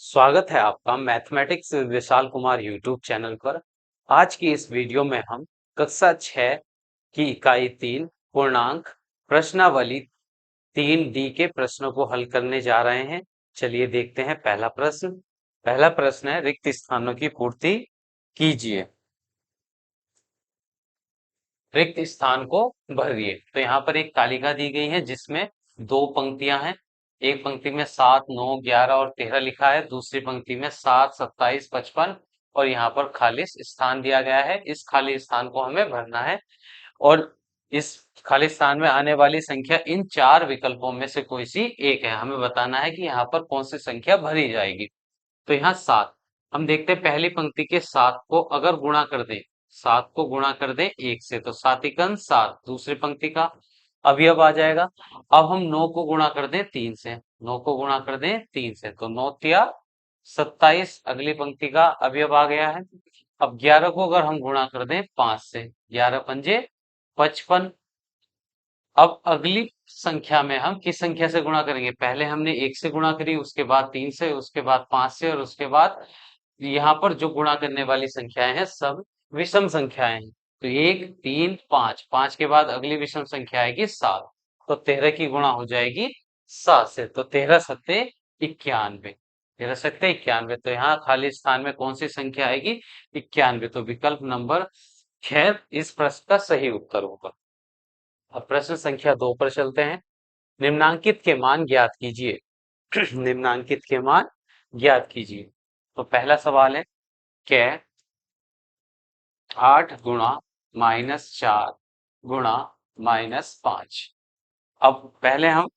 स्वागत है आपका mathematics with Vishal Kumar YouTube channel पर। आज की इस वीडियो में हम कक्षा 6 की इकाई 3 पूर्णांक प्रश्नावली 3D के प्रश्नों को हल करने जा रहे हैं। चलिए देखते हैं पहला प्रश्न। पहला प्रश्न है, रिक्त स्थानों की पूर्ति कीजिए। रिक्त स्थान को भरिए। तो यहाँ पर एक तालिका दी गई है जिसमें दो पंक्तियां हैं। एक पंक्ति में 7, 9, 11 और 13 लिखा है, दूसरी पंक्ति में 7, 27, 55 और यहाँ पर खाली स्थान दिया गया है। इस खाली स्थान को हमें भरना है और इस खाली स्थान में आने वाली संख्या इन चार विकल्पों में से कोई सी एक है। हमें बताना है कि यहाँ पर कौन सी संख्या भरी जाएगी। तो यहाँ 7, हम देखते हैं पहली पंक्ति के 7 को अगर गुणा कर दें, 7 को गुणा कर दें 1 से तो 7 एकम 7, दूसरी पंक्ति का अवयव आ जाएगा। अब हम 9 को गुणा कर दें 3 से, 9 को गुणा कर दें 3 से तो 9 तिया 27, अगली पंक्ति का अवयव आ गया है। अब 11 को अगर हम गुणा कर दें 5 से, 11 पंजे 55। अब अगली संख्या में हम किस संख्या से गुणा करेंगे? पहले हमने 1 से गुणा करी, उसके बाद 3 से, उसके बाद 5 से और उसके बाद यहाँ पर जो गुणा करने वाली संख्याएं हैं सब विषम संख्याएं हैं। तो 1, 3, 5, 5 के बाद अगली विषम संख्या आएगी 7। तो 13 की गुणा हो जाएगी 7 से। तो 13 सत्ते 91, 13 सत्ते 91। तो यहाँ खाली स्थान में कौन सी संख्या आएगी? 91। तो विकल्प नंबर 6 इस प्रश्न का सही उत्तर होगा। अब प्रश्न संख्या 2 पर चलते हैं। निम्नांकित के मान ज्ञात कीजिए। निम्नांकित के मान ज्ञात कीजिए। तो पहला सवाल है, क्या 8 गुणा -4 गुणा -5। अब पहले हम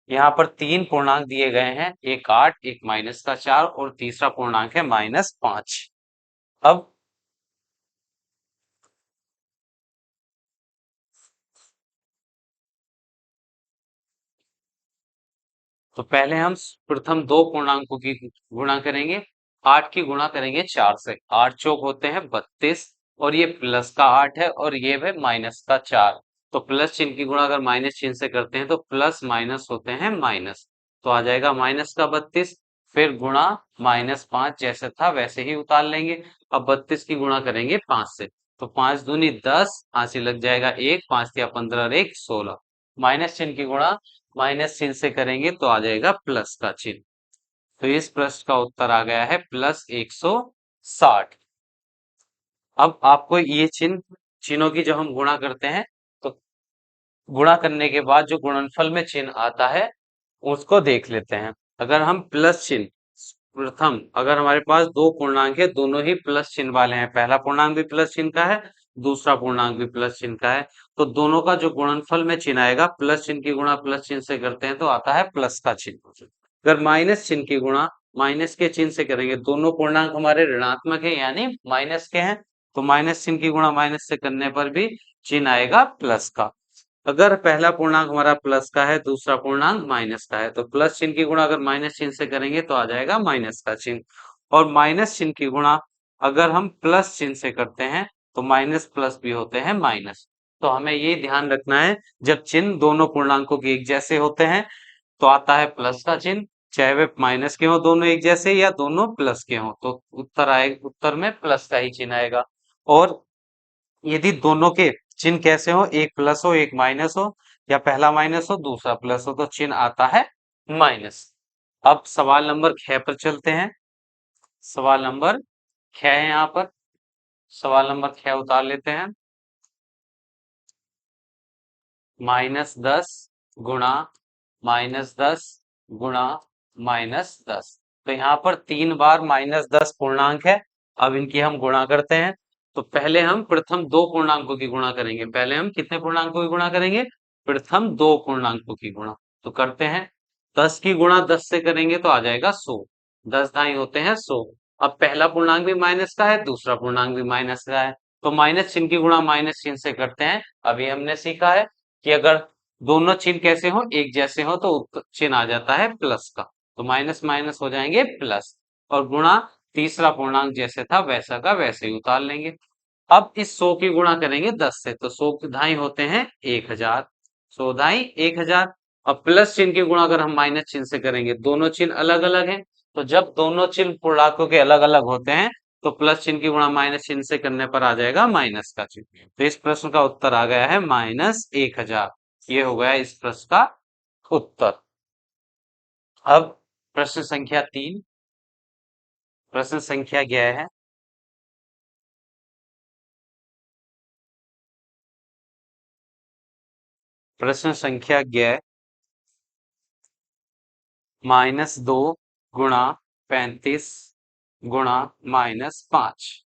यहाँ पर तीन पूर्णांक दिए गए हैं, एक 8, एक -4 और तीसरा पूर्णांक है -5। अब तो पहले हम प्रथम दो पूर्णांकों की गुणा करेंगे। 8 की गुणा करेंगे 4 से, 8 चौक होते हैं 32 और ये प्लस का 8 है और ये है माइनस का 4। तो प्लस चिन्ह की गुणा अगर माइनस चिन्ह से करते हैं तो प्लस माइनस होते हैं माइनस, तो आ जाएगा माइनस का 32। फिर गुणा -5 जैसे था वैसे ही उतार लेंगे। अब 32 की गुणा करेंगे 5 से, तो 5 दूनी 10, हासिल लग जाएगा 1, 5 या 15 और 1 16। माइनस चिन्ह की गुणा माइनस चिन्ह से करेंगे तो आ जाएगा प्लस का चिन्ह। तो इस प्रश्न का उत्तर आ गया है प्लस 160। अब आपको ये चिन्हों की जब हम गुणा करते हैं तो गुणा करने के बाद जो गुणनफल में चिन्ह आता है उसको देख लेते हैं। अगर हम प्लस चिन्ह प्रथम, अगर हमारे पास दो पूर्णांक है, दोनों ही प्लस चिन्ह वाले हैं, पहला पूर्णांक भी प्लस चिन्ह का है, दूसरा पूर्णांक भी प्लस चिन्ह का है, तो दोनों का जो गुणनफल में चिन्ह आएगा, प्लस चिन्ह की गुणा प्लस चिन्ह से करते हैं तो आता है प्लस का चिन्ह। अगर माइनस चिन्ह की गुणा माइनस के चिन्ह से करेंगे, दोनों पूर्णांक हमारे ऋणात्मक है यानी माइनस के हैं, तो माइनस चिन्ह की गुणा माइनस से करने पर भी चिन्ह आएगा प्लस का। अगर पहला पूर्णांक हमारा प्लस का है, दूसरा पूर्णांक माइनस का है, तो प्लस चिन्ह की गुणा अगर माइनस चिन्ह से करेंगे तो आ जाएगा माइनस का चिन्ह। और माइनस चिन्ह की गुणा अगर हम प्लस चिन्ह से करते हैं तो माइनस प्लस भी होते हैं माइनस। तो हमें ये ध्यान रखना है, जब चिन्ह दोनों पूर्णांकों के एक जैसे होते हैं तो आता है प्लस का चिन्ह, चाहे वे माइनस के हो दोनों एक जैसे या दोनों प्लस के हो, तो उत्तर में प्लस का ही चिन्ह आएगा। और यदि दोनों के चिन्ह कैसे हो, एक प्लस हो एक माइनस हो, या पहला माइनस हो दूसरा प्लस हो, तो चिन्ह आता है माइनस। अब सवाल नंबर 6 पर चलते हैं। सवाल नंबर 6 है यहाँ पर, सवाल नंबर 6 उतार लेते हैं। -10 गुणा -10 गुणा -10। तो यहाँ पर 3 बार -10 पूर्णांक है। अब इनकी हम गुणा करते हैं। तो पहले हम प्रथम दो पूर्णांकों की गुणा करेंगे। पहले हम कितने पूर्णांकों की गुणा करेंगे? प्रथम दो पूर्णांकों की गुणा। तो करते हैं, 10 की गुणा 10 से करेंगे तो आ जाएगा 100, 10 ढाई होते हैं 100। अब पहला पूर्णांक भी माइनस का है, दूसरा पूर्णांक भी माइनस का है, तो माइनस चिन्ह की गुणा माइनस चिन्ह से करते हैं। अभी हमने सीखा है कि अगर दोनों चिन्ह कैसे हो, एक जैसे हो, तो चिन्ह आ जाता है प्लस का, तो माइनस माइनस हो जाएंगे प्लस, और गुणा तीसरा पूर्णांक जैसे था वैसा का वैसे ही उतार लेंगे। अब इस 100 की गुणा करेंगे 10 से, तो 100 के ढाई होते हैं 1000, 100 ढाई 1000। अब प्लस चिन्ह की गुणा अगर हम माइनस चिन्ह से करेंगे, दोनों चिन्ह अलग अलग हैं, तो जब दोनों चिन्ह पूर्णांकों के अलग अलग होते हैं तो प्लस चिन्ह की गुणा माइनस चिन्ह से करने पर आ जाएगा माइनस का चिन्ह। तो इस प्रश्न का उत्तर आ गया है -1000। ये हो गया इस प्रश्न का उत्तर। अब प्रश्न संख्या 3, प्रश्न संख्या यह है, प्रश्न संख्या 11, -2 गुणा 35 गुणा -5।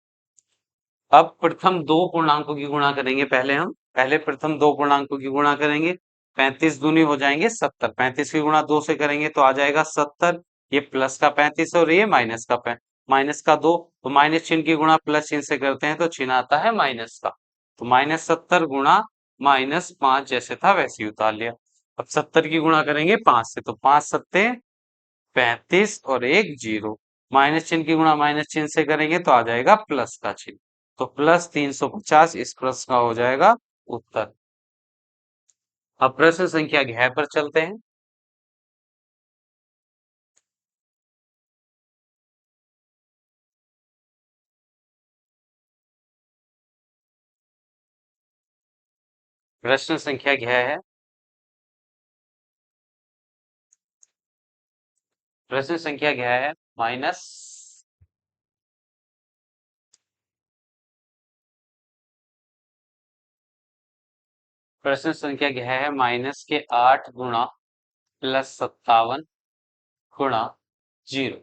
अब प्रथम दो पूर्णांकों की गुणा करेंगे। पहले प्रथम दो पूर्णांकों की गुणा करेंगे। 35 दूनी हो जाएंगे 70, 35 की गुणा 2 से करेंगे तो आ जाएगा 70। ये प्लस का 35 और ये माइनस का 2। तो माइनस चिन्ह की गुणा प्लस चिन्ह से करते हैं तो चिन्ह आता है माइनस का। तो -70 गुणा -5 जैसे था वैसे ही उतार लिया। अब 70 की गुणा करेंगे 5 से, तो 5 सत्ते 35 और एक 0। माइनस चिन्ह की गुणा माइनस चिन्ह से करेंगे तो आ जाएगा प्लस का चिन्ह। तो प्लस 350 इस प्रश्न का हो जाएगा उत्तर। अब प्रश्न संख्या 11 पर चलते हैं। प्रश्न संख्या 11 है, प्रश्न संख्या 11 है माइनस प्रश्न संख्या 11 है -8 गुणा +57 गुणा 0।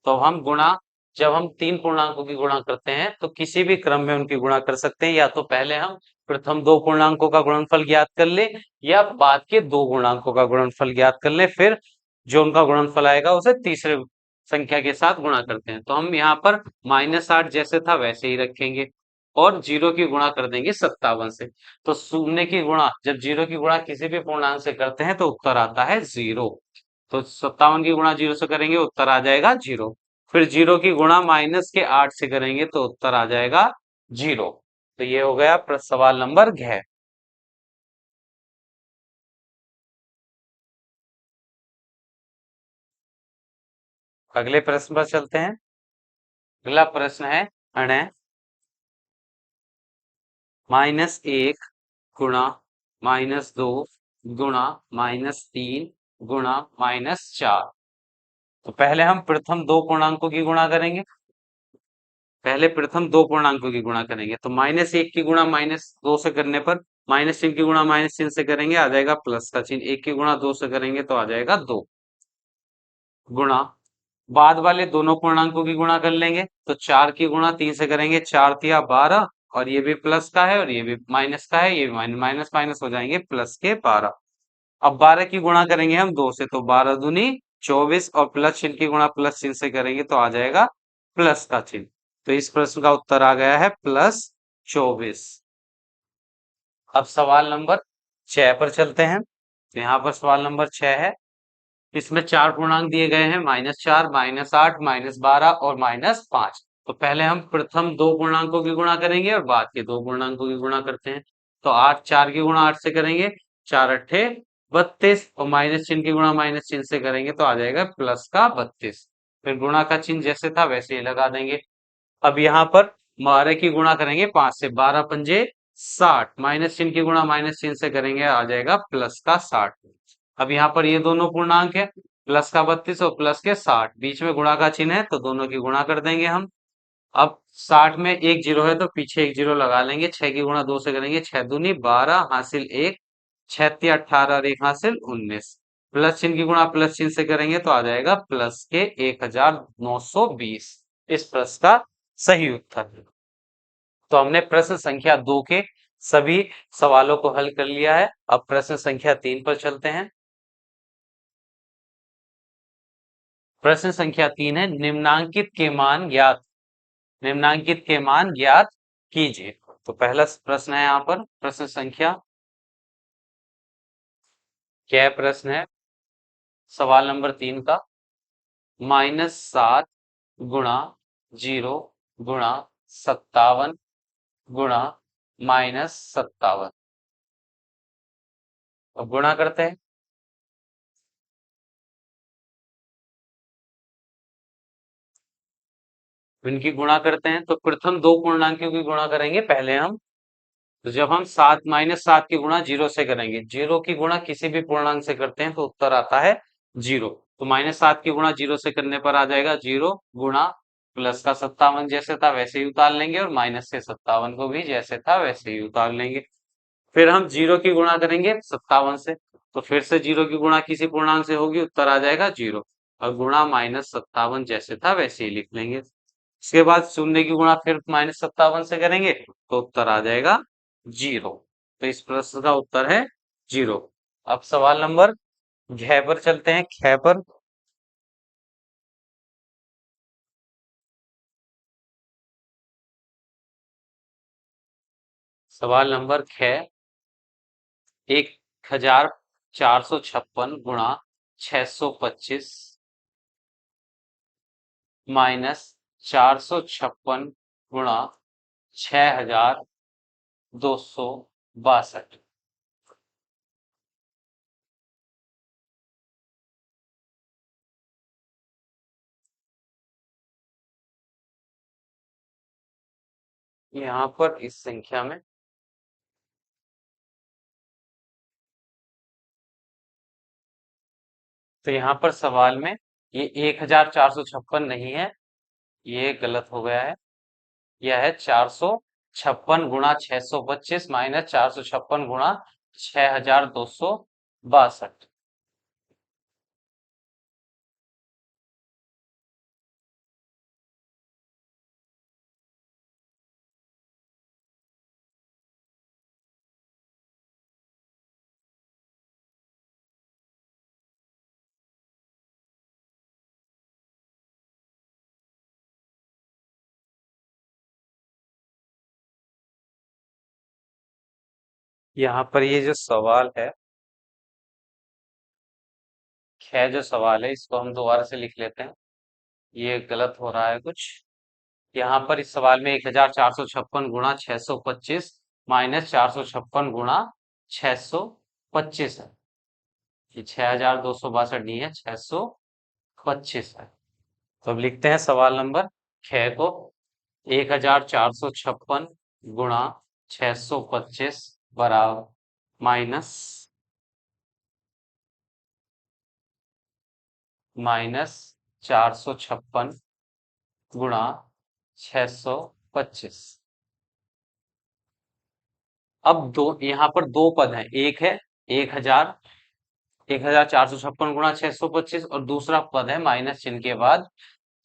तो हम गुणा जब हम तीन पूर्णांकों की गुणा करते हैं तो किसी भी क्रम में उनकी गुणा कर सकते हैं। या तो पहले हम प्रथम दो पूर्णांकों का गुणनफल ज्ञात कर ले, या बाद के दो पूर्णांकों का गुणनफल ज्ञात कर ले, फिर जो उनका गुणनफल आएगा उसे तीसरे संख्या के साथ गुणा करते हैं। तो हम यहाँ पर -8 जैसे था वैसे ही रखेंगे और 0 की गुणा कर देंगे 57 से। तो शून्य की गुणा जब 0 की गुणा किसी भी पूर्णांक से करते हैं तो उत्तर आता है 0। तो 57 की गुणा 0 से करेंगे उत्तर आ जाएगा 0। फिर 0 की गुणा -8 से करेंगे तो उत्तर आ जाएगा 0। तो ये हो गया सवाल नंबर 11। अगले प्रश्न पर चलते हैं। अगला प्रश्न है अणय -1 गुणा -2 गुणा -3 गुणा -4। तो पहले हम प्रथम दो पूर्णांकों की गुणा करेंगे। पहले प्रथम दो पूर्णांकों की गुणा करेंगे तो -1 की गुणा -2 से करने पर माइनस चिन्ह की गुणा माइनस चिन्ह से करेंगे आ जाएगा प्लस का चिन्ह। 1 की गुणा 2 से करेंगे तो आ जाएगा 2 गुणा बाद वाले दोनों पूर्णांकों की गुणा कर लेंगे। तो 4 की गुणा 3 से करेंगे, 4 तिया 12 और ये भी प्लस का है और ये भी माइनस का है, ये भी माइनस माइनस हो जाएंगे प्लस के 12। अब 12 की गुणा करेंगे हम 2 से, तो 12 दूनी 24 और प्लस चिन्ह की गुणा प्लस चिन्ह से करेंगे तो आ जाएगा प्लस का चिन्ह। तो इस प्रश्न का उत्तर आ गया है +24। अब सवाल नंबर 6 पर चलते हैं। तो यहाँ पर सवाल नंबर 6 है, इसमें चार पूर्णांक दिए गए हैं -4 -8 -12 और -5। तो पहले हम प्रथम दो पूर्णांकों की गुणा करेंगे और बाद के दो पूर्णांकों की गुणा करते हैं। तो 8 4 की गुणा 8 से करेंगे, 4 अट्ठे 32 और माइनस चिन्ह की गुणा माइनस चिन्ह से करेंगे तो आ जाएगा प्लस का 32। फिर गुणा का चिन्ह जैसे था वैसे ही लगा देंगे। अब यहाँ पर 12 की गुणा करेंगे 5 से, 12 पंजे 60 माइनस चिन्ह की गुणा माइनस चिन्ह से करेंगे आ जाएगा प्लस का 60। अब यहाँ पर ये दोनों पूर्णांक है, प्लस का 32 और प्लस के 60, बीच में गुणा का चिन्ह है तो दोनों की गुणा कर देंगे हम। अब 60 में एक जीरो है तो पीछे एक जीरो लगा लेंगे। 6 की गुणा 2 से करेंगे, 6 दूनी 12 हासिल 1, 6 तिया 18 और 1 हासिल 19। प्लस चिन्ह की गुणा प्लस चिन्ह से करेंगे तो आ जाएगा प्लस के 1920। इस प्रश्न का सही उत्तर। तो हमने प्रश्न संख्या 2 के सभी सवालों को हल कर लिया है। अब प्रश्न संख्या 3 पर चलते हैं। प्रश्न संख्या 3 है, निम्नांकित के मान ज्ञात कीजिए। तो पहला प्रश्न है यहाँ पर प्रश्न संख्या, क्या प्रश्न है सवाल नंबर 3 का, -7 गुणा 0 गुणा 57 गुणा -57। अब गुणा करते हैं। इनकी गुणा करते हैं तो प्रथम दो पूर्णांकों की गुणा करेंगे पहले हम। तो जब हम सात माइनस सात की गुणा जीरो से करेंगे, जीरो की गुणा किसी भी पूर्णांक से करते हैं तो उत्तर आता है जीरो। तो माइनस सात की गुणा जीरो से करने पर आ जाएगा जीरो गुणा प्लस का 57 जैसे था वैसे ही उतार लेंगे और माइनस के 57 को भी जैसे था वैसे ही उतार लेंगे। फिर हम जीरो की गुणा करेंगे 57 से, तो फिर से जीरो की गुणा किसी पूर्णांक से होगी, उत्तर आ जाएगा जीरो। और गुणा माइनस 57 जैसे था वैसे ही लिख लेंगे। इसके बाद शून्य की गुणा फिर माइनस 57 से करेंगे तो उत्तर आ जाएगा जीरो। तो इस प्रश्न का उत्तर है जीरो। अब सवाल नंबर 6 पर चलते हैं, 6 पर। सवाल नंबर 6, 1456 गुणा 625 माइनस 456 गुणा 6262। यहाँ पर इस संख्या में, तो यहाँ पर सवाल में ये 1456 नहीं है, ये गलत हो गया है। यह है 456 गुणा 625 माइनस 456 गुणा 6262। यहाँ पर ये जो सवाल है, खै जो सवाल है इसको हम दोबारा से लिख लेते हैं। ये गलत हो रहा है कुछ। यहाँ पर इस सवाल में 1456 गुणा 625 माइनस 456 गुणा 625 है। ये 6262 नहीं है, 625 है। तो अब लिखते हैं सवाल नंबर 6 को। 1456 गुणा 625 बराबर माइनस माइनस 456 गुणा 625। अब दो यहाँ पर दो पद हैं, एक है 1456 गुणा 625 और दूसरा पद है माइनस चिन्ह के बाद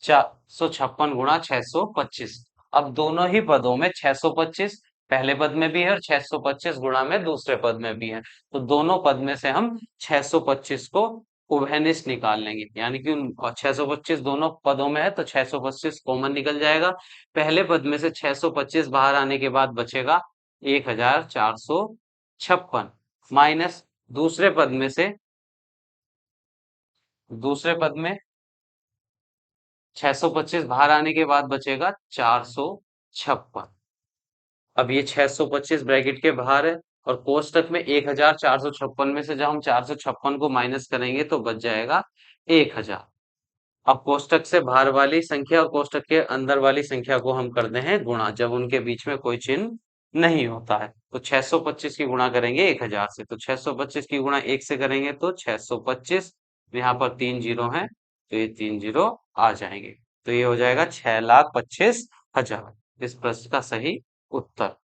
456 गुणा 625। अब दोनों ही पदों में 625 पहले पद में भी है और 625 गुणा में दूसरे पद में भी है। तो दोनों पद में से हम 625 को उभयनिष्ठ निकाल लेंगे, यानी कि 625 दोनों पदों में है तो 625 कॉमन निकल जाएगा। पहले पद में से 625 बाहर आने के बाद बचेगा 1456 माइनस दूसरे पद में 625 बाहर आने के बाद बचेगा 456। अब ये 625 ब्रैकेट के बाहर है और कोष्टक में 1456 में से जब हम 456 को माइनस करेंगे तो बच जाएगा 1000। अब कोष्टक से बाहर वाली संख्या और कोष्टक के अंदर वाली संख्या को हम करते हैं गुणा जब उनके बीच में कोई चिन्ह नहीं होता है। तो 625 की गुणा करेंगे 1000 से, तो 625 की गुणा 1 से करेंगे तो 625। यहाँ पर 3 जीरो हैं तो ये 3 जीरो आ जाएंगे। तो ये हो जाएगा 6,25,000 इस प्रश्न का सही उत्तर।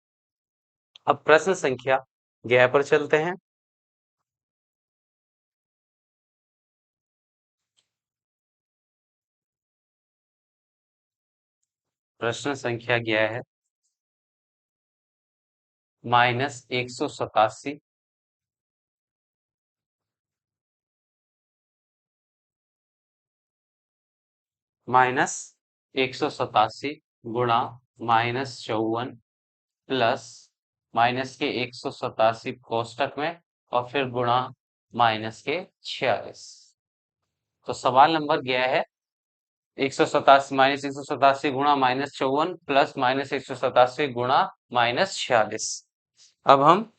अब प्रश्न संख्या 11 पर चलते हैं। प्रश्न संख्या 11 है, -187 गुणा -54 प्लस माइनस के 187 कोष्टक में और फिर गुणा माइनस के 46। तो सवाल नंबर गया है 187 -187 गुणा -54 प्लस -187 गुणा -46। अब हम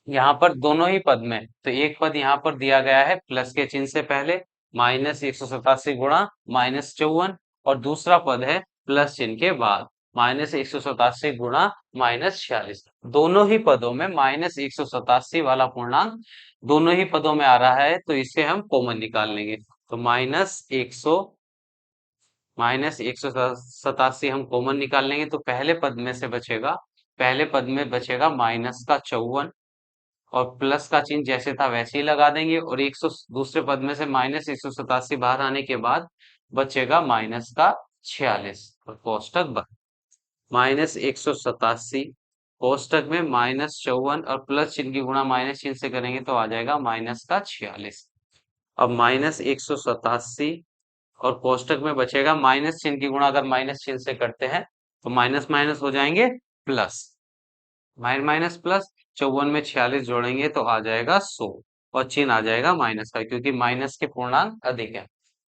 यहाँ पर दोनों ही पद में, तो एक पद यहाँ पर दिया गया है प्लस के चिन्ह से पहले -187 गुणा -54 और दूसरा पद है प्लस चिन्ह के बाद, -187 गुणा -46। दोनों ही पदों में -187 वाला पूर्णांक दोनों ही पदों में आ रहा है, तो इसे हम कॉमन निकाल लेंगे। तो -187 हम कॉमन निकाल लेंगे, तो पहले पद में बचेगा माइनस का 54, और प्लस का चिन्ह जैसे था वैसे ही लगा देंगे, और दूसरे पद में से -187 बाहर आने के बाद बचेगा माइनस का 46, और कोष्टक बंद। -187 कोष्टक में -54 और प्लस चिन्ह की गुणा माइनस चिन्ह से करेंगे तो आ जाएगा माइनस का 46। अब -187 और कोष्टक में बचेगा माइनस चिन्ह की गुणा, अगर माइनस चिन्ह से करते हैं तो माइनस माइनस हो जाएंगे प्लस, माइनस प्लस, 54 में 46 जोड़ेंगे तो आ जाएगा 100, और चिन्ह आ जाएगा माइनस का, क्योंकि माइनस के पूर्णांक अधिक है।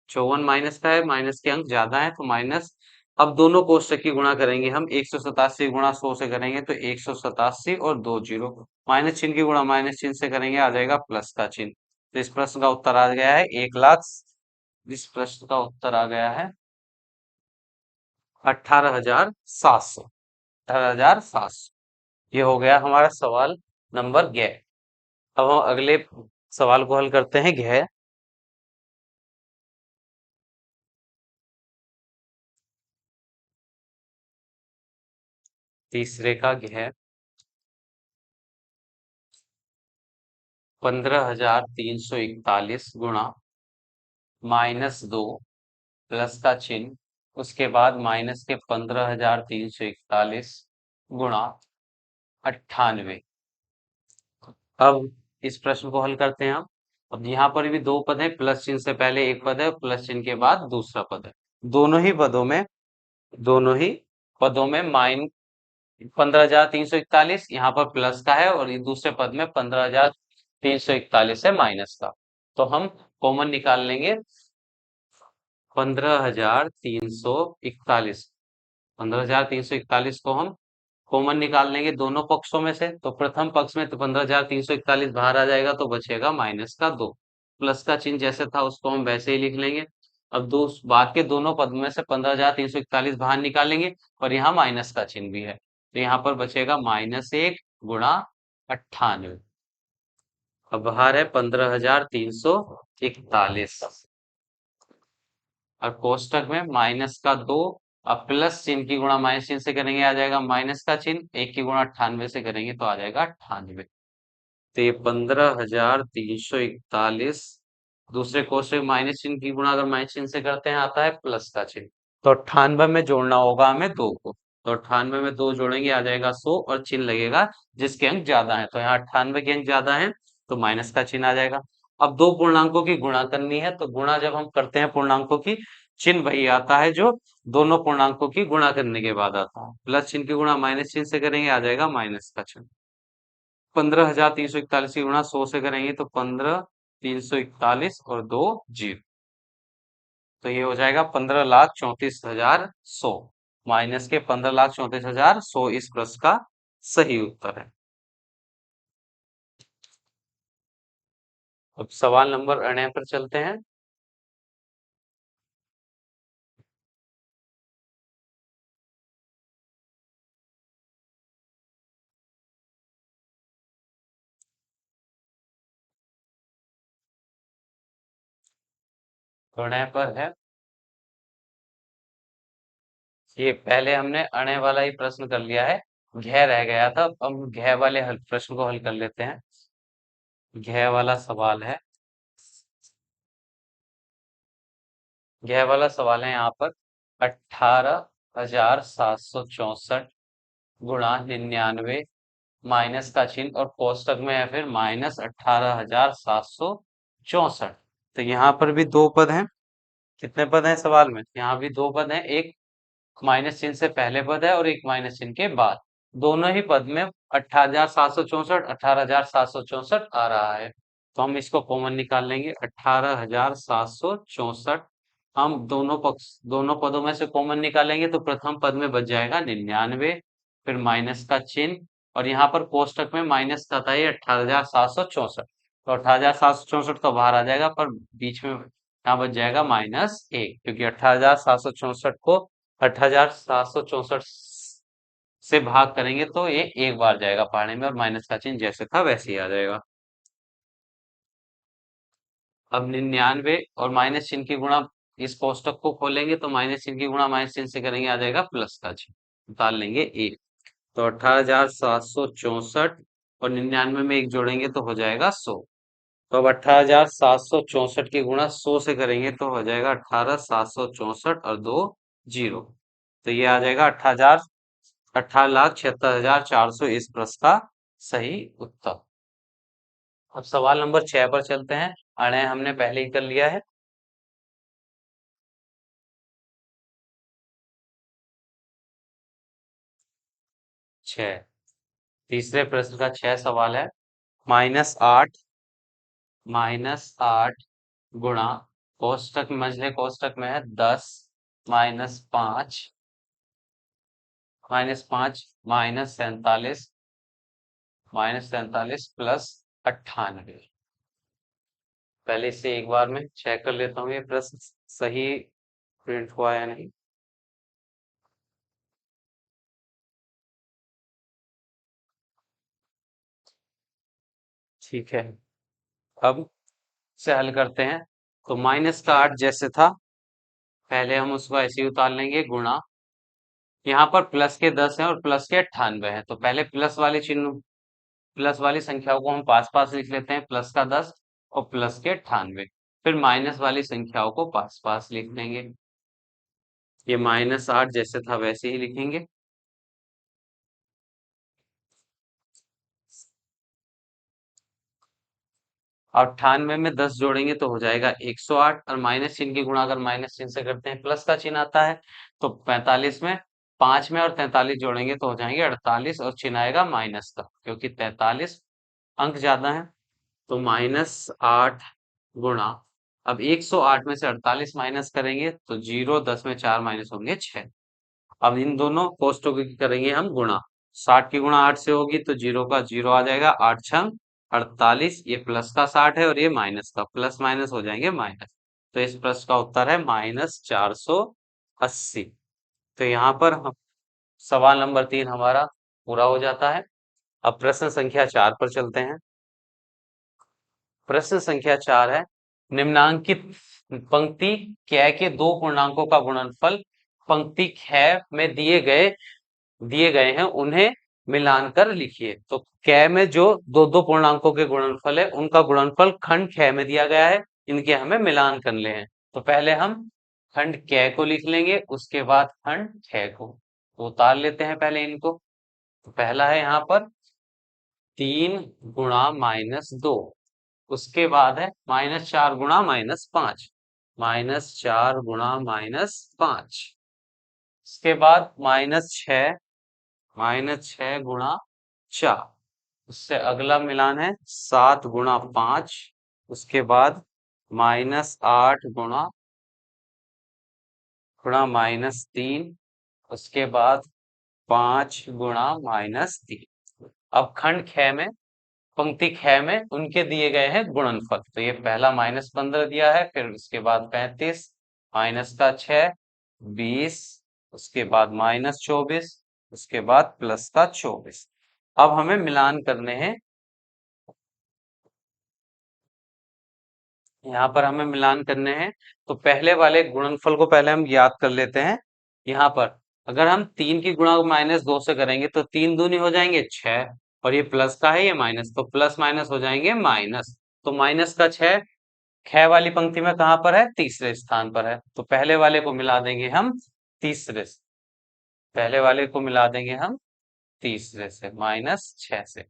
54 माइनस का है, माइनस के अंक ज्यादा है, तो माइनस। अब दोनों कोष्टक की गुणा करेंगे हम, 187 गुणा 100 से करेंगे तो 187 और 2 जीरो, माइनस चिन्ह की गुणा माइनस चिन्ह से करेंगे आ जाएगा प्लस का चिन्ह। तो इस प्रश्न का उत्तर आ गया है 1 लाख। इस प्रश्न का उत्तर आ गया है 18,700। 18,700, ये हो गया हमारा सवाल नंबर ग। अब हम अगले सवाल को हल करते हैं घ। तीसरे का घ, 15,341 गुणा -2 प्लस का चिन्ह, उसके बाद माइनस के 15,341 गुणा 98। अब इस प्रश्न को हल करते हैं हम। अब यहाँ पर भी दो पद है, प्लस चिन्ह से पहले एक पद है, प्लस चिन्ह के बाद दूसरा पद है। दोनों ही पदों में दोनों ही पदों में माइन 15,341 यहाँ पर प्लस का है, और ये दूसरे पद में 15,341 है माइनस का। तो हम कॉमन निकाल लेंगे 15,341। 15,341 को हम कॉमन निकाल लेंगे दोनों पक्षों में से। तो प्रथम पक्ष में तो 15,341 बाहर आ जाएगा, तो बचेगा माइनस का 2। प्लस का चिन्ह जैसे था उसको हम वैसे ही लिख लेंगे। अब दो बाद के दोनों पद में से 15,341 बाहर निकालेंगे, और यहाँ माइनस का चिन्ह भी है, तो यहाँ पर बचेगा -1 गुणा 98। अब बाहर है 15,341, और कोष्टक में माइनस का 2। अब प्लस चिन्ह की गुणा माइनस चिन्ह से करेंगे आ जाएगा माइनस का चिन्ह, 1 की गुणा 98 से करेंगे तो आ जाएगा 98। तो ये 15,341, दूसरे कोष्टक में माइनस चिन्ह की गुणा अगर माइनस चिन्ह से करते हैं आता है प्लस का चिन्ह। तो 98 में जोड़ना होगा हमें 2 को, तो 98 में 2 जोड़ेंगे आ जाएगा 100, और चिन्ह लगेगा जिसके अंक ज्यादा है, तो यहाँ 98 के अंक ज्यादा है, तो माइनस का चिन्ह आ जाएगा। अब दो पूर्णांकों की गुणा करनी है, तो गुणा जब हम करते हैं पूर्णांकों की, चिन्ह वही आता है जो दोनों पूर्णांकों की गुणा करने के बाद आता है। प्लस चिन्ह की गुणा माइनस चिन्ह से करेंगे आ जाएगा माइनस का चिन्ह। 15,341 की गुणा 100 से करेंगे तो 15,341 और 2 जीरो, तो ये हो जाएगा 15,34,100, माइनस के 15,34,100 इस प्रश्न का सही उत्तर है। अब सवाल नंबर 9 पर चलते हैं। तो 9 पर है, ये पहले हमने अणे वाला ही प्रश्न कर लिया है, घ रह गया था। अब हम घ वाले प्रश्न को हल कर लेते हैं। घ वाला सवाल है, घ वाला सवाल है यहाँ पर 18,764 गुणा 99 माइनस का चिन्ह, और कोष्टक में है फिर -18,764। तो यहाँ पर भी दो पद हैं। कितने पद हैं सवाल में? यहाँ भी दो पद हैं, एक माइनस चिन्ह से पहले पद है और एक माइनस चिन्ह के बाद। दोनों ही पद में 18,764 18,764 आ रहा है, तो हम इसको कॉमन निकाल लेंगे 18,764। हम दोनों पदों में से कॉमन निकालेंगे तो प्रथम पद में बच जाएगा 99, फिर माइनस का चिन्ह, और यहाँ पर कोष्टक में माइनस का था ये 18,764, तो 18,764 तो बाहर आ जाएगा, पर बीच में यहाँ बच जाएगा -1, क्योंकि 18,764 को 18,764 से भाग करेंगे तो ये एक बार जाएगा पहाड़े में, और माइनस का चिन्ह जैसे था वैसे ही आ जाएगा। अब 99 और माइनस चिन्ह की गुणा, इस कोष्टक को खोलेंगे तो माइनस चिन्ह की गुणा माइनस चिन्ह से करेंगे, आ जाएगा प्लस का चिन्ह, उतार लेंगे एक। तो 18,764 और 99 में एक जोड़ेंगे तो हो जाएगा 100। तो अब 18,764 की गुणा 100 से करेंगे तो हो जाएगा 18,764 और दो जीरो। तो ये आ जाएगा 18,76,400 इस प्रश्न का सही उत्तर। अब सवाल नंबर 6 पर चलते हैं। अणय हमने पहले ही कर लिया है। 6, तीसरे प्रश्न का 6 सवाल है। -8 गुणा, कोष्टक मझले कोष्टक में है 10 -5 -5 -47 प्लस 98। पहले से एक बार में चेक कर लेता हूँ ये प्रश्न सही प्रिंट हुआ या नहीं। ठीक है, अब से हल करते हैं। तो -8 जैसे था, पहले हम उसको ऐसे ही उतार लेंगे गुणा। यहाँ पर प्लस के 10 है और प्लस के 98 है, तो पहले प्लस वाले चिन्ह, प्लस वाली संख्याओं को हम पास पास लिख लेते हैं, प्लस का 10 और प्लस के 98। फिर माइनस वाली संख्याओं को पास पास लिख लेंगे। ये -8 जैसे था वैसे ही लिखेंगे। और 98 में 10 जोड़ेंगे तो हो जाएगा 108, और माइनस चिन्ह की गुणा अगर माइनस चिन्ह से करते हैं प्लस का चिन्ह आता है। तो 45 में 5 में और 43 जोड़ेंगे तो हो जाएंगे 48, और चिन्ह आएगा माइनस का, क्योंकि 43 अंक ज्यादा है। तो -8 गुणा, अब 108 में से 48 माइनस करेंगे तो 0, 10 में 4 माइनस होंगे 6। अब इन दोनों कोष्टकों की करेंगे हम गुणा। 60 की गुणा 8 से होगी तो 0 का 0 आ जाएगा, 8 छंग 48। ये प्लस का 60 है और ये माइनस का, प्लस माइनस हो जाएंगे माइनस। तो इस प्रश्न का उत्तर है -480। तो यहाँ पर सवाल नंबर 3 हमारा पूरा हो जाता है। अब प्रश्न संख्या 4 पर चलते हैं। प्रश्न संख्या 4 है, निम्नांकित पंक्ति क के दो पूर्णांकों का गुणनफल पंक्ति ख में दिए गए हैं, उन्हें मिलानकर लिखिए। तो क में जो दो दो पूर्णांकों के गुणनफल है उनका गुणनफल खंड ख में दिया गया है, इनके हमें मिलान करने हैं। तो पहले हम खंड क को लिख लेंगे, उसके बाद खंड ख को। तो उतार लेते हैं पहले इनको। तो पहला है यहाँ पर 3 गुणा -2, उसके बाद है -4 गुणा -5, -4 गुणा -5। उसके बाद -6 गुणा 4। उससे अगला मिलान है 7 गुणा 5। उसके बाद -8 गुणा -3। उसके बाद 5 गुणा -3। अब खंड ख में, पंक्ति ख में उनके दिए गए हैं गुणनफल। तो ये पहला -15 दिया है, फिर उसके बाद 35, माइनस का 6 20, उसके बाद -24, उसके बाद प्लस का 24। अब हमें मिलान करने हैं। यहाँ पर हमें मिलान करने हैं, तो पहले वाले गुणनफल को पहले हम याद कर लेते हैं। यहाँ पर अगर हम 3 की गुणा -2 से करेंगे तो 3 दूनी हो जाएंगे 6, और ये प्लस का है ये माइनस, तो प्लस माइनस हो जाएंगे माइनस। तो माइनस का 6 ख वाली पंक्ति में कहाँ पर है, तीसरे स्थान पर है। तो पहले वाले को मिला देंगे हम तीसरे से, पहले वाले को मिला देंगे हम तीसरे से, -6 से।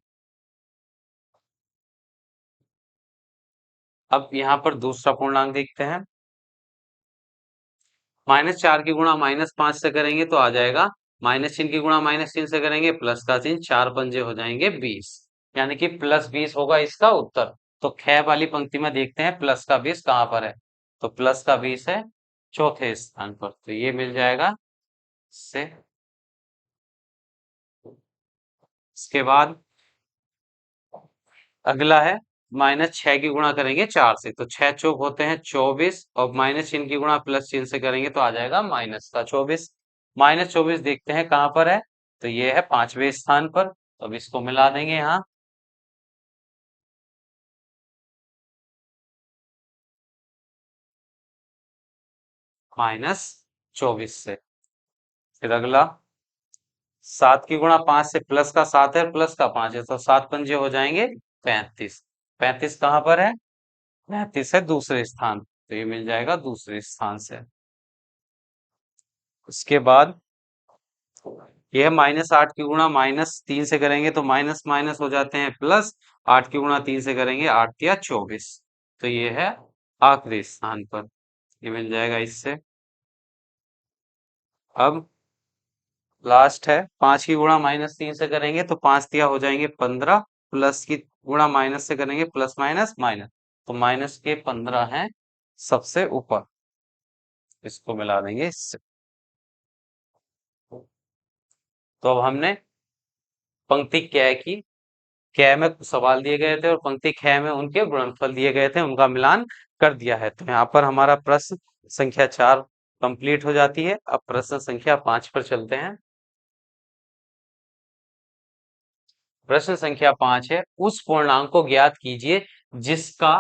अब यहाँ पर दूसरा पूर्णांक देखते हैं। -4 की गुणा -5 से करेंगे तो आ जाएगा, माइनस चिन्ह की गुणा माइनस चिन्ह से करेंगे प्लस का चिन्ह, 4 पंजे हो जाएंगे 20, यानी कि +20 होगा इसका उत्तर। तो ख वाली पंक्ति में देखते हैं प्लस का 20 कहाँ पर है। तो प्लस का 20 है चौथे स्थान पर, तो ये मिल जाएगा से। इसके बाद अगला है -6 की गुणा करेंगे 4 से, तो 6 चौक होते हैं 24, और माइनस चिन्ह की गुणा प्लस चिन्ह से करेंगे तो आ जाएगा -24। -24 देखते हैं कहाँ पर है, तो ये है 5वें स्थान पर, तो अब इसको मिला देंगे यहाँ -24 से। फिर अगला 7 की गुणा 5 से, प्लस का 7 है प्लस का 5 है, तो 7 पंजे हो जाएंगे 35। 35 कहाँ पर है, 35 है दूसरे स्थान, तो ये मिल जाएगा दूसरे स्थान से। उसके बाद यह -8 की गुणा -3 से करेंगे तो माइनस माइनस हो जाते हैं प्लस, 8 की गुणा 3 से करेंगे 8 या 24, तो ये है आखिरी स्थान पर, ये मिल जाएगा इससे। अब लास्ट है 5 की गुणा -3 से करेंगे तो 5 तिया हो जाएंगे 15, प्लस की गुणा माइनस से करेंगे प्लस माइनस माइनस, तो माइनस के 15 हैं सबसे ऊपर, इसको मिला देंगे इससे। तो अब हमने पंक्ति कै की, कै में सवाल दिए गए थे और पंक्ति ख में उनके गुणनफल दिए गए थे, उनका मिलान कर दिया है, तो यहाँ पर हमारा प्रश्न संख्या 4 कंप्लीट हो जाती है। अब प्रश्न संख्या 5 पर चलते हैं। प्रश्न संख्या 5 है, उस पूर्णांक को ज्ञात कीजिए जिसका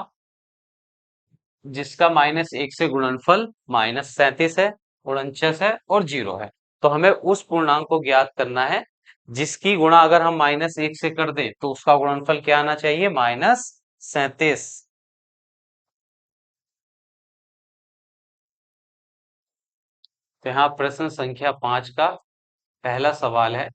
जिसका -1 से गुणनफल -37 है, 49 है और 0 है। तो हमें उस पूर्णांक को ज्ञात करना है जिसकी गुणा अगर हम -1 से कर दें तो उसका गुणनफल क्या आना चाहिए, -37। तो यहाँ प्रश्न संख्या 5 का पहला सवाल है,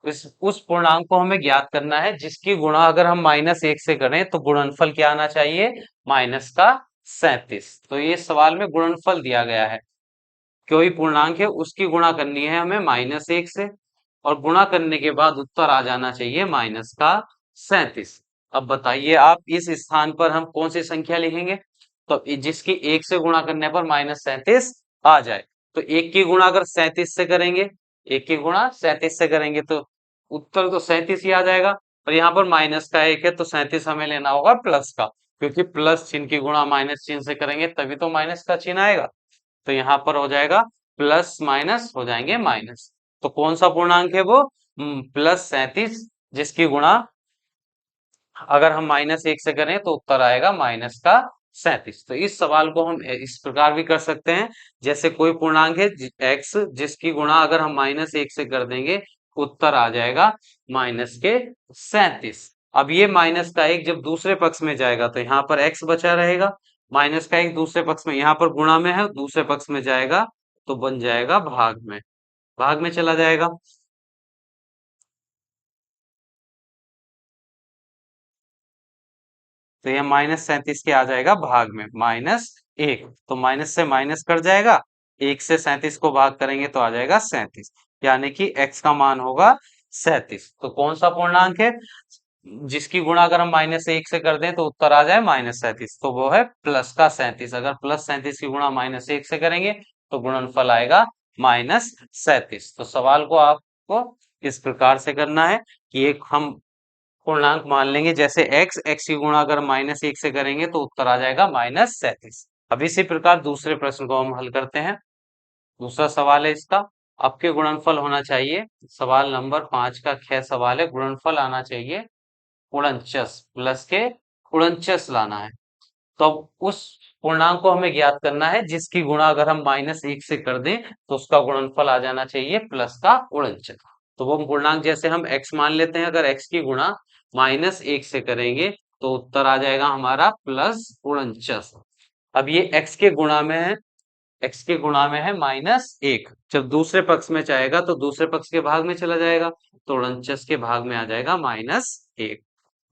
इस उस पूर्णांक को हमें ज्ञात करना है जिसकी गुणा अगर हम -1 से करें तो गुणनफल क्या आना चाहिए, माइनस का 37। तो ये सवाल में गुणनफल दिया गया है, कोई पूर्णांक है उसकी गुणा करनी है हमें -1 से, और गुणा करने के बाद उत्तर आ जाना चाहिए माइनस का 37। अब बताइए आप इस स्थान पर हम कौन सी संख्या लिखेंगे, तो जिसकी 1 से गुणा करने पर -37 आ जाए, तो 1 की गुणा अगर 37 से करेंगे, 1 की गुणा 37 से करेंगे तो उत्तर तो 37 ही आ जाएगा, और यहाँ पर माइनस का 1 है तो 37 हमें लेना होगा प्लस का, क्योंकि प्लस चिन्ह की गुणा माइनस चिन्ह से करेंगे तभी तो माइनस का चिन्ह आएगा, तो यहाँ पर हो जाएगा प्लस माइनस हो जाएंगे माइनस। तो कौन सा पूर्णांक है वो, +37, जिसकी गुणा अगर हम -1 से करें तो उत्तर आएगा माइनस का 37। तो इस सवाल को हम इस प्रकार भी कर सकते हैं, जैसे कोई पूर्णांक है x, जिसकी गुणा अगर हम -1 से कर देंगे उत्तर आ जाएगा माइनस के 37। अब ये माइनस का 1 जब दूसरे पक्ष में जाएगा तो यहाँ पर x बचा रहेगा, माइनस का 1 दूसरे पक्ष में, यहाँ पर गुणा में है दूसरे पक्ष में जाएगा तो बन जाएगा भाग में चला जाएगा। तो यह -37 के आ जाएगा भाग में -1, तो माइनस से माइनस कट जाएगा, 1 से 37 को भाग करेंगे तो आ जाएगा 37, यानी कि x का मान होगा 37। तो कौन सा पूर्णांक है जिसकी गुणा अगर हम -1 से कर दें तो उत्तर आ जाए -37, तो वो है प्लस का 37। अगर +37 की गुणा -1 से करेंगे तो गुणनफल आएगा -37। तो सवाल को आपको इस प्रकार से करना है कि एक हम पूर्णांक मान लेंगे जैसे x की गुणा अगर -1 से करेंगे तो उत्तर आ जाएगा -37। अब इसी प्रकार दूसरे प्रश्न को हम हल करते हैं। दूसरा सवाल है इसका, आपके गुणनफल होना चाहिए, सवाल नंबर 5 का ख सवाल है, गुणनफल आना चाहिए 49, प्लस के 49 लाना है। तो अब उस पूर्णांक को हमें ज्ञात करना है जिसकी गुणा अगर हम -1 से कर दें तो उसका गुणनफल आ जाना चाहिए प्लस का 49। तो वो पूर्णांक जैसे हम x मान लेते हैं, अगर x की गुणा -1 से करेंगे तो उत्तर आ जाएगा हमारा +49। अब ये x के गुणा में है, x के गुणा में है -1, जब दूसरे पक्ष में जाएगा तो दूसरे पक्ष के भाग में चला जाएगा, तो 49 के भाग में आ जाएगा -1।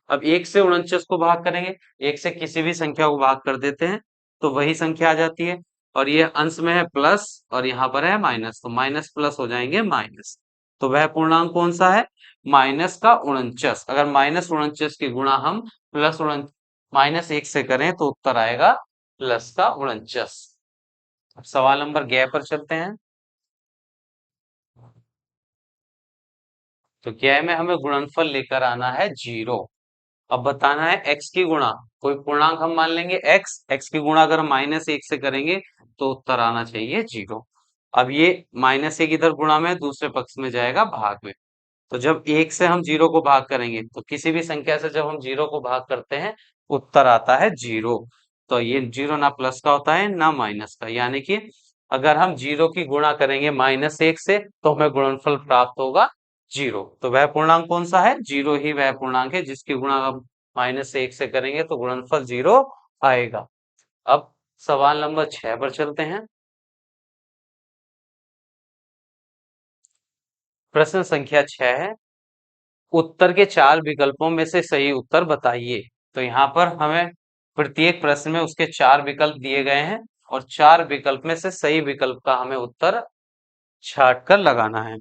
अब 1 से 49 को भाग करेंगे, 1 से किसी भी संख्या को भाग कर देते हैं तो वही संख्या आ जाती है, और ये अंश में है प्लस और यहाँ पर है माइनस, तो माइनस प्लस हो जाएंगे माइनस। तो वह पूर्णांक कौन सा है, माइनस का 49। अगर -49 की गुणा हम -1 से करें तो उत्तर आएगा प्लस का 49। अब सवाल नंबर ग पर चलते हैं। तो ग में हमें गुणनफल लेकर आना है 0, अब बताना है x की गुणा, कोई पूर्णांक हम मान लेंगे x की गुणा अगर हम -1 से करेंगे तो उत्तर आना चाहिए 0। अब ये -1 इधर गुणा में दूसरे पक्ष में जाएगा भाग में। तो जब 1 से हम 0 को भाग करेंगे तो किसी भी संख्या से जब हम 0 को भाग करते हैं उत्तर आता है 0। तो ये 0 ना प्लस का होता है ना माइनस का, यानी कि अगर हम 0 की गुणा करेंगे -1 से तो हमें गुणनफल प्राप्त होगा 0। तो वह पूर्णांक कौन सा है? 0 ही वह पूर्णांक है जिसकी गुणा हम -1 से करेंगे तो गुणनफल 0 आएगा। अब सवाल नंबर 6 पर चलते हैं। प्रश्न संख्या 6 है, उत्तर के 4 विकल्पों में से सही उत्तर बताइए। तो यहाँ पर हमें प्रत्येक प्रश्न में उसके 4 विकल्प दिए गए हैं और 4 विकल्प में से सही विकल्प का हमें उत्तर छाट कर लगाना है।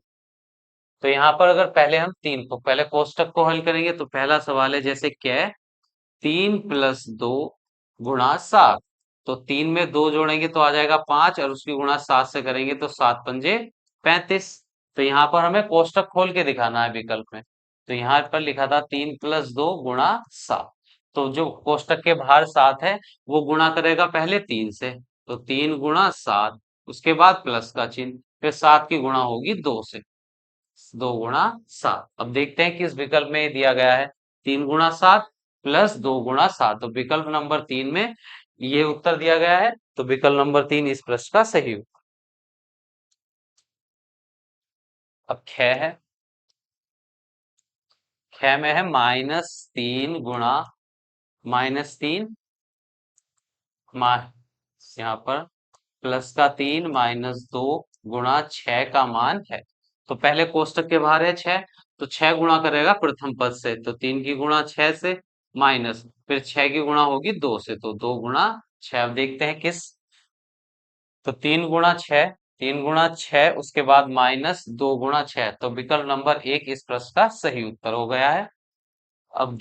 तो यहाँ पर अगर पहले हम 3 को पहले कोष्टक को हल करेंगे तो पहला सवाल है जैसे क्या, 3 + 2 गुणा 7। तो 3 में 2 जोड़ेंगे तो आ जाएगा 5 और उसकी गुणा 7 से करेंगे तो 7×5 = 35। तो यहाँ पर हमें कोष्टक खोल के दिखाना है विकल्प में। तो यहाँ पर लिखा था 3 + 2 गुणा 7। तो जो कोष्टक के बाहर 7 है वो गुणा करेगा पहले 3 से, तो 3 × 7, उसके बाद प्लस का चिन्ह, फिर 7 की गुणा होगी 2 से, 2 × 7। अब देखते हैं किस विकल्प में ये दिया गया है, 3 × 7 + 2 × 7। तो विकल्प नंबर 3 में ये उत्तर दिया गया है। तो विकल्प नंबर 3 इस प्रश्न का सही उत्तर। अब ख है, ख में है -3 गुणा -3 यहाँ पर प्लस का 3 -2 गुणा 6 का मान है। तो पहले कोष्टक के बाहर है 6, तो 6 गुणा करेगा प्रथम पद से, तो 3 की गुणा 6 से माइनस, फिर 6 की गुणा होगी 2 से, तो 2 × 6। अब देखते हैं किस, तो 3 × 6, 3 × 6 उसके बाद -2 × 6। तो विकल्प नंबर 1 इस प्रश्न का सही उत्तर हो गया है। अब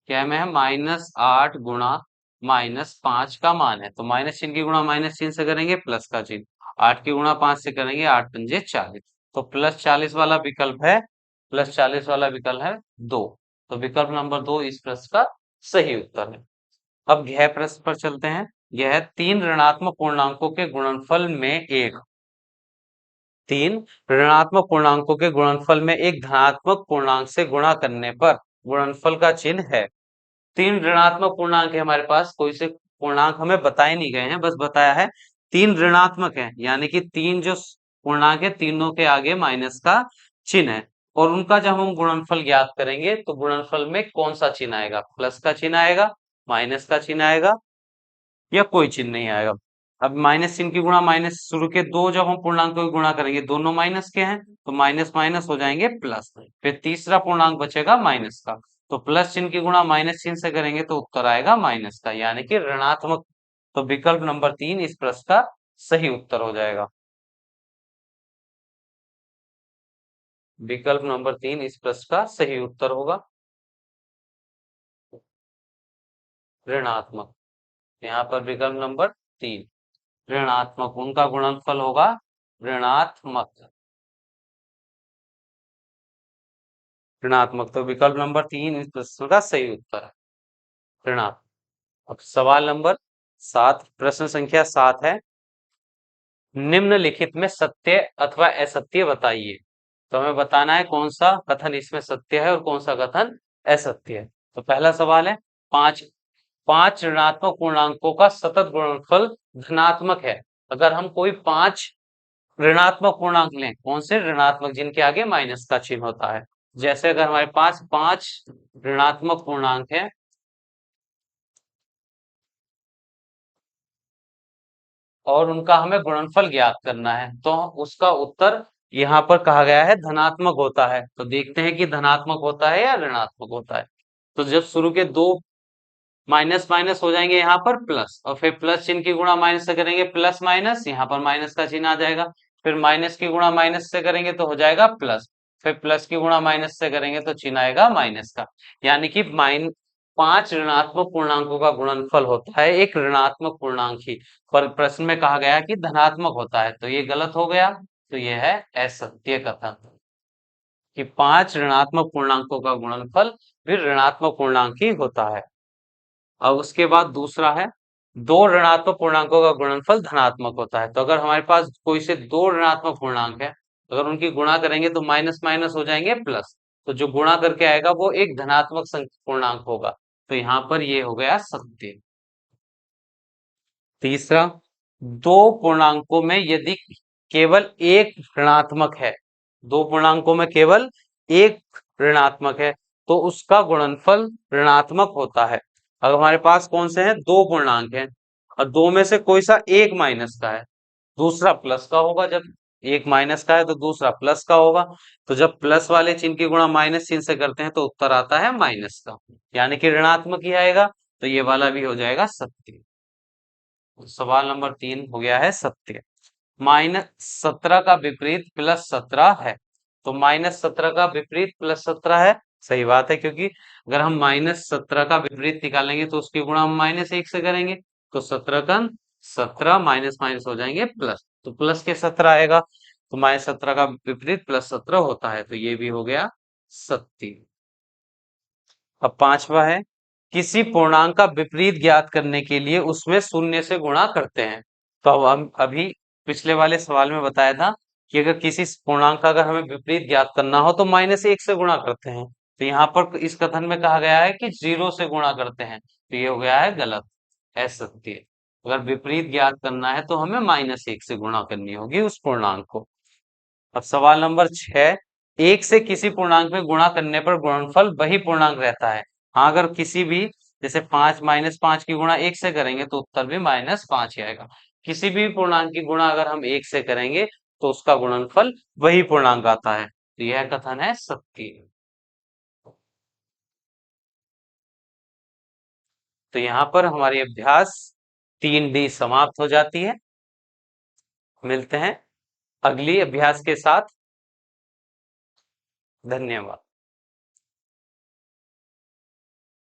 क्या में है -8 गुणा -5 का मान है। तो माइनस चिन्ह की गुणा माइनस चिन्ह से करेंगे प्लस का चिन्ह, 8 की गुणा 5 से करेंगे 8×5 = 40। तो +40 वाला विकल्प है, +40 वाला विकल्प है 2। तो विकल्प नंबर 2 इस प्रश्न का सही उत्तर है। अब यह प्रश्न पर चलते हैं। यह है 3 ऋणात्मक पूर्णांकों के गुणनफल में एक 3 ऋणात्मक पूर्णांकों के गुणनफल में एक धनात्मक पूर्णांक से गुणा करने पर गुणनफल का चिन्ह है। 3 ऋणात्मक पूर्णांक है हमारे पास, कोई से पूर्णांक हमें बताए नहीं गए हैं, बस बताया है 3 ऋणात्मक है, यानी कि 3 जो पूर्णांक है तीनों के आगे माइनस का चिन्ह है। और उनका जब हम गुणनफल ज्ञात करेंगे तो गुणनफल में कौन सा चिन्ह आएगा? प्लस का चिन्ह आएगा, माइनस का चिन्ह आएगा या कोई चिन्ह नहीं आएगा। अब माइनस चिन्ह की गुणा माइनस शुरू के दो जब हम पूर्णांकों की गुणा करेंगे दोनों माइनस के हैं तो माइनस माइनस हो जाएंगे प्लस, फिर तीसरा पूर्णांक बचेगा माइनस का। तो प्लस चिन्ह की गुणा माइनस चिन्ह से करेंगे तो उत्तर आएगा माइनस का, यानी कि ऋणात्मक। तो विकल्प नंबर 3 इस प्रश्न का सही उत्तर हो जाएगा। विकल्प नंबर 3 इस प्रश्न का सही उत्तर होगा, ऋणात्मक। यहाँ पर विकल्प नंबर 3 ऋणात्मक, उनका गुणनफल होगा ऋणात्मक, ऋणात्मक। तो विकल्प नंबर 3 इस प्रश्न का सही उत्तर है, ऋणात्मक। अब सवाल नंबर 7, प्रश्न संख्या 7 है, निम्नलिखित में सत्य अथवा असत्य बताइए। तो हमें बताना है कौन सा कथन इसमें सत्य है और कौन सा कथन असत्य है। तो पहला सवाल है, पांच पांच ऋणात्मक पूर्णांकों का सतत गुणनफल धनात्मक है। अगर हम कोई 5 ऋणात्मक पूर्णांक लें, कौन से ऋणात्मक? जिनके आगे माइनस का चिन्ह होता है। जैसे अगर हमारे पास 5 ऋणात्मक पूर्णांक है और उनका हमें गुणनफल ज्ञात करना है, तो उसका उत्तर यहाँ पर कहा गया है धनात्मक होता है। तो देखते हैं कि धनात्मक होता है या ऋणात्मक होता है। तो जब शुरू के दो माइनस माइनस हो जाएंगे यहाँ पर प्लस, और फिर प्लस चिन्ह की गुणा माइनस से करेंगे प्लस माइनस, यहाँ पर माइनस का चिन्ह आ जाएगा। फिर माइनस की गुणा माइनस से करेंगे तो हो जाएगा प्लस, फिर प्लस की गुणा माइनस से करेंगे तो चिन्ह आएगा माइनस का। यानी कि 5 ऋणात्मक पूर्णांकों का गुणनफल होता है एक ऋणात्मक पूर्णांक ही, पर प्रश्न में कहा गया कि धनात्मक होता है, तो ये गलत हो गया। तो ये है असत्य कथन। कि 5 ऋणात्मक पूर्णांकों का गुणनफल भी ऋणात्मक पूर्णांक ही होता है। अब उसके बाद दूसरा है, दो ऋणात्मक पूर्णांकों का गुणनफल धनात्मक होता है। तो अगर हमारे पास कोई से दो ऋणात्मक पूर्णांक है, अगर उनकी गुणा करेंगे तो माइनस माइनस हो जाएंगे प्लस, तो जो गुणा करके आएगा वो एक धनात्मक पूर्णांक होगा। तो यहाँ पर ये हो गया सत्य। तीसरा, दो पूर्णांकों में यदि केवल एक ऋणात्मक है, दो पूर्णांकों में केवल एक ऋणात्मक है, तो उसका गुणनफल ऋणात्मक होता है। अब हमारे पास कौन से हैं, दो पूर्णांक हैं, और दो में से कोई सा एक माइनस का है, दूसरा प्लस का होगा। जब एक माइनस का है तो दूसरा प्लस का होगा। तो जब प्लस वाले चिन्ह की गुणा माइनस चिन्ह से करते हैं तो उत्तर आता है माइनस का, यानी कि ऋणात्मक ही आएगा। तो ये वाला भी हो जाएगा सत्य। सवाल नंबर 3 हो गया है सत्य। -17 का विपरीत +17 है। तो -17 का विपरीत +17 है, सही बात है, क्योंकि अगर हम -17 का विपरीत निकालेंगे तो उसकी गुणा हम -1 से करेंगे। तो 17 का 17 माइनस माइनस हो जाएंगे प्लस, तो प्लस के 17 आएगा। तो -17 का विपरीत +17 होता है, तो ये भी हो गया सत्य। अब पांचवा है, किसी पूर्णांक का विपरीत ज्ञात करने के लिए उसमें शून्य से गुणा करते हैं। तो अब हम अभी पिछले वाले सवाल में बताया था कि अगर किसी पूर्णांक का अगर हमें विपरीत ज्ञात करना हो तो -1 से गुणा करते हैं। तो यहाँ पर इस कथन में कहा गया है कि 0 से गुणा करते हैं, तो ये हो गया है गलत, असत्य। अगर विपरीत ज्ञात करना है तो हमें -1 से गुणा करनी होगी उस पूर्णांक को। अब सवाल नंबर 6, एक से किसी पूर्णांक में गुणा करने पर गुणनफल वही पूर्णांक रहता है। हाँ, अगर किसी भी, जैसे 5 -5 की गुणा 1 से करेंगे तो उत्तर भी -5 ही आएगा। किसी भी पूर्णांक की गुणा अगर हम 1 से करेंगे तो उसका गुणनफल वही पूर्णांक आता है। तो यह कथन है सत्य। तो यहाँ पर हमारी अभ्यास 3D समाप्त हो जाती है। मिलते हैं अगली अभ्यास के साथ। धन्यवाद।